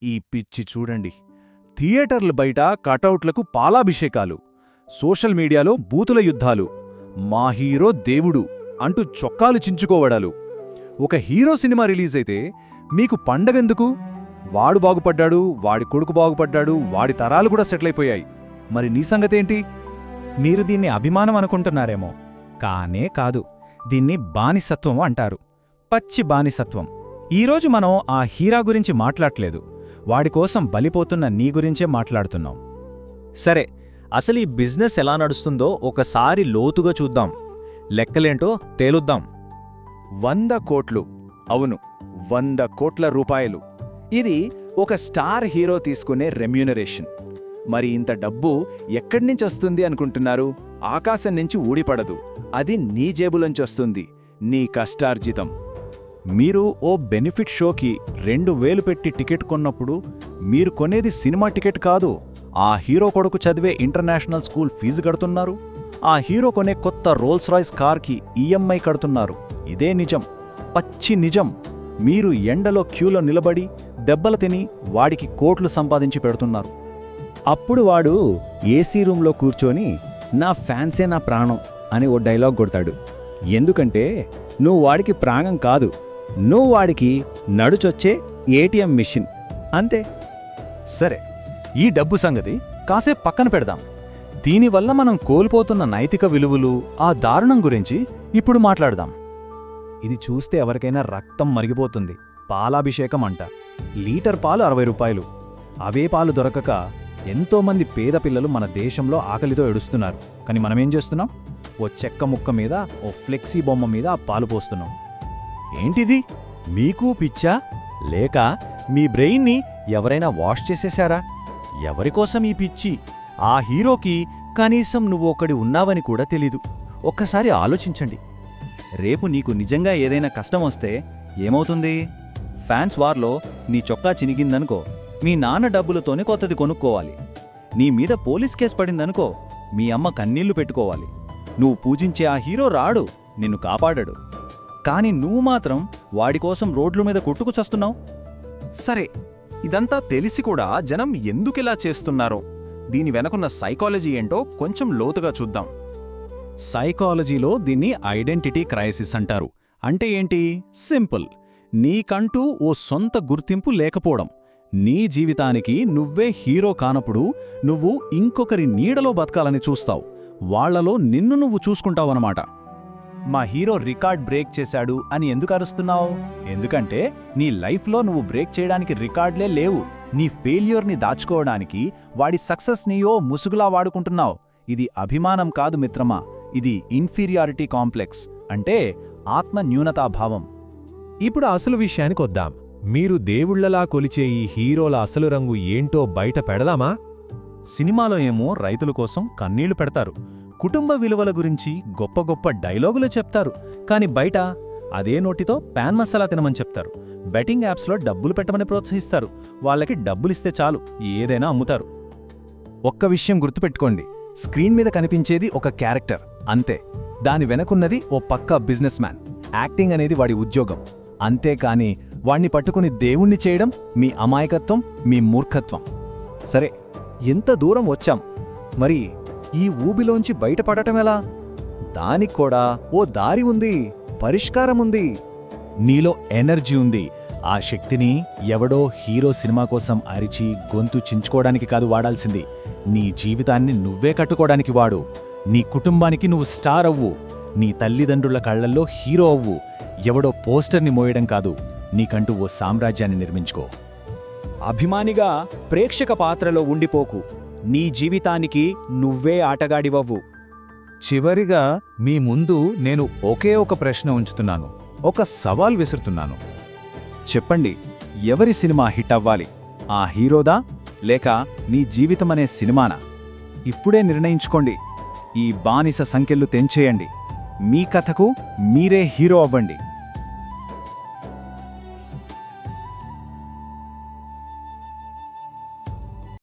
ఈ పిచ్చి చూడండి. థియేటర్ల బయట కటౌట్లకు పాలాభిషేకాలు, సోషల్ మీడియాలో బూతుల యుద్ధాలు, మా హీరో దేవుడు అంటూ చొక్కాలు చించుకోవడాలు. ఒక హీరో సినిమా రిలీజైతే మీకు పండగెందుకు? వాడు బాగుపడ్డాడు, వాడి కొడుకు బాగుపడ్డాడు, వాడి తరాలు కూడా సెటిలైపోయాయి. మరి నీ సంగతేంటి? మీరు దీన్ని అభిమానం అనుకుంటున్నారేమో, కానే కాదు. దీన్ని బానిసత్వం అంటారు. పచ్చి బానిసత్వం. ఈరోజు మనం ఆ హీరా గురించి మాట్లాడలేదు, వాడికోసం బలిపోతున్న నీ గురించే మాట్లాడుతున్నాం. సరే, అసలు ఈ బిజినెస్ ఎలా నడుస్తుందో ఒకసారి లోతుగా చూద్దాం. లెక్కలేంటో తేలుద్దాం. 100 కోట్లు. అవును, 100 కోట్ల రూపాయలు. ఇది ఒక స్టార్ హీరో తీసుకునే రెమ్యూనరేషన్. మరి ఇంత డబ్బు ఎక్కడ్నించొస్తుంది అనుకుంటున్నారు? ఆకాశం నుంచి ఊడిపడదు. అది నీ జేబులోంచొస్తుంది, నీ కష్టార్జితం. మీరు ఓ బెనిఫిట్ షోకి 2000 పెట్టి టికెట్ కొన్నప్పుడు మీరు కొనేది సినిమా టికెట్ కాదు, ఆ హీరో కొడుకు చదివే ఇంటర్నేషనల్ స్కూల్ ఫీజు కడుతున్నారు. ఆ హీరో కొనే కొత్త రోల్స్ రాయ్స్ కార్కి ఈఎంఐ కడుతున్నారు. ఇదే నిజం, పచ్చి నిజం. మీరు ఎండలో క్యూలో నిలబడి దెబ్బలు తిని వాడికి కోట్లు సంపాదించి పెడుతున్నారు. అప్పుడు వాడు ఏసీ రూంలో కూర్చొని నా ఫ్యాన్సే నా ప్రాణం అని ఓ డైలాగ్ కొడతాడు. ఎందుకంటే నువ్వు వాడికి ప్రాణం కాదు, నువ్వు వాడికి నడుచొచ్చే ఏటీఎం మిషన్, అంతే. సరే, ఈ డబ్బు సంగతి కాసేపు పక్కన పెడదాం. దీనివల్ల మనం కోల్పోతున్న నైతిక విలువలు, ఆ దారుణం గురించి ఇప్పుడు మాట్లాడదాం. ఇది చూస్తే ఎవరికైనా రక్తం మరిగిపోతుంది. పాలాభిషేకం అంట. లీటర్ పాలు 60 రూపాయలు. అవే పాలు దొరకక ఎంతోమంది పేద పిల్లలు మన దేశంలో ఆకలితో ఏడుస్తున్నారు. కానీ మనమేం చేస్తున్నాం? ఓ చెక్క ముక్క మీద, ఓ ఫ్లెక్సీ బొమ్మ మీద ఆ పాలు పోస్తున్నాం. ఏంటిది? మీకు పిచ్చా? లేక మీ బ్రెయిన్ని ఎవరైనా వాష్ చేసేశారా? ఎవరికోసం ఈ పిచ్చి? ఆ హీరోకి కనీసం నువ్వు ఒకడి ఉన్నావని కూడా తెలీదు. ఒక్కసారి ఆలోచించండి. రేపు నీకు నిజంగా ఏదైనా కష్టం వస్తే ఏమవుతుంది? ఫ్యాన్స్ వార్లో నీ చొక్కా చినిగిందనుకో, మీ నాన్న డబ్బులతోనే కొత్తది కొనుక్కోవాలి. నీ మీద పోలీస్ కేసు పడిందనుకో, మీ అమ్మ కన్నీళ్లు పెట్టుకోవాలి. నువ్వు పూజించే ఆ హీరో రాడు, నిన్ను కాపాడాడు. కాని నువ్వు మాత్రం వాడికోసం రోడ్ల మీద కొట్టుకు చస్తున్నావు. సరే, ఇదంతా తెలిసి కూడా జనం ఎందుకిలా చేస్తున్నారో, దీని వెనకున్న సైకాలజీ ఏంటో కొంచెం లోతుగా చూద్దాం. సైకాలజీలో దీన్ని ఐడెంటిటీ క్రైసిస్ అంటారు. అంటే ఏంటి? సింపుల్. నీకంటూ ఓ సొంత గుర్తింపు లేకపోవడం. నీ జీవితానికి నువ్వే హీరో కానప్పుడు నువ్వు ఇంకొకరి నీడలో బతకాలని చూస్తావు. వాళ్లలో నిన్ను నువ్వు చూసుకుంటావన్నమాట. మా హీరో రికార్డ్ బ్రేక్ చేశాడు అని ఎందుకు అరుస్తున్నావు? ఎందుకంటే నీ లైఫ్లో నువ్వు బ్రేక్ చేయడానికి రికార్డులే లేవు. నీ ఫెయిల్యూర్ని దాచుకోవడానికి వాడి సక్సెస్నియో ముసుగులా వాడుకుంటున్నావు. ఇది అభిమానం కాదు మిత్రమా, ఇది ఇన్ఫీరియారిటీ కాంప్లెక్స్, అంటే ఆత్మ న్యూనతాభావం. ఇప్పుడు అసలు విషయానికొద్దాం. మీరు దేవుళ్లలా కొలిచే ఈ హీరోల అసలు రంగు ఏంటో బయట పెడదామా? సినిమాలో ఏమో రైతుల కోసం కన్నీళ్లు పెడతారు, కుటుంబ విలువల గురించి గొప్ప గొప్ప డైలాగులు చెప్తారు. కాని బయట అదే నోటితో పాన్ మసాలా తినమని చెప్తారు. బెట్టింగ్ యాప్స్లో డబ్బులు పెట్టమని ప్రోత్సహిస్తారు. వాళ్ళకి డబ్బులిస్తే చాలు ఏదైనా అమ్ముతారు. ఒక్క విషయం గుర్తుపెట్టుకోండి, స్క్రీన్ మీద కనిపించేది ఒక క్యారెక్టర్ అంతే. దాని వెనకున్నది ఓ పక్కా బిజినెస్ మ్యాన్. యాక్టింగ్ అనేది వాడి ఉద్యోగం. అంతేకాని వాణ్ణి పట్టుకుని దేవుణ్ణి చేయడం మీ అమాయకత్వం, మీ మూర్ఖత్వం. సరే, ఎంత దూరం వచ్చాం, మరి ఈ ఊబిలోంచి బయటపడటమెలా? దానికి కూడా ఓ దారి ఉంది, పరిష్కారముంది. నీలో ఎనర్జీ ఉంది. ఆ శక్తిని ఎవడో హీరో సినిమా కోసం అరిచి గొంతు చించుకోవడానికి కాదు వాడాల్సింది. నీ జీవితాన్ని నువ్వే కట్టుకోవడానికి వాడు. నీ కుటుంబానికి నువ్వు స్టార్ అవ్వు. నీ తల్లిదండ్రుల కళ్లల్లో హీరో అవ్వు. ఎవడో పోస్టర్ని మోయడం కాదు, నీకంటూ ఓ సామ్రాజ్యాన్ని నిర్మించుకో. అభిమానిగా ప్రేక్షక పాత్రలో ఉండిపోకు. నీ జీవితానికి నువ్వే ఆటగాడివవ్వు. చివరిగా మీ ముందు నేను ఒకే ఒక ప్రశ్న ఉంచుతున్నాను, ఒక సవాల్ విసురుతున్నాను. చెప్పండి, ఎవరి సినిమా హిట్ అవ్వాలి? ఆ హీరోదా, లేక నీ జీవితమనే సినిమానా? ఇప్పుడే నిర్ణయించుకోండి. ఈ బానిస సంకెళ్ళు తెంచేయండి. మీ కథకు మీరే హీరో అవ్వండి.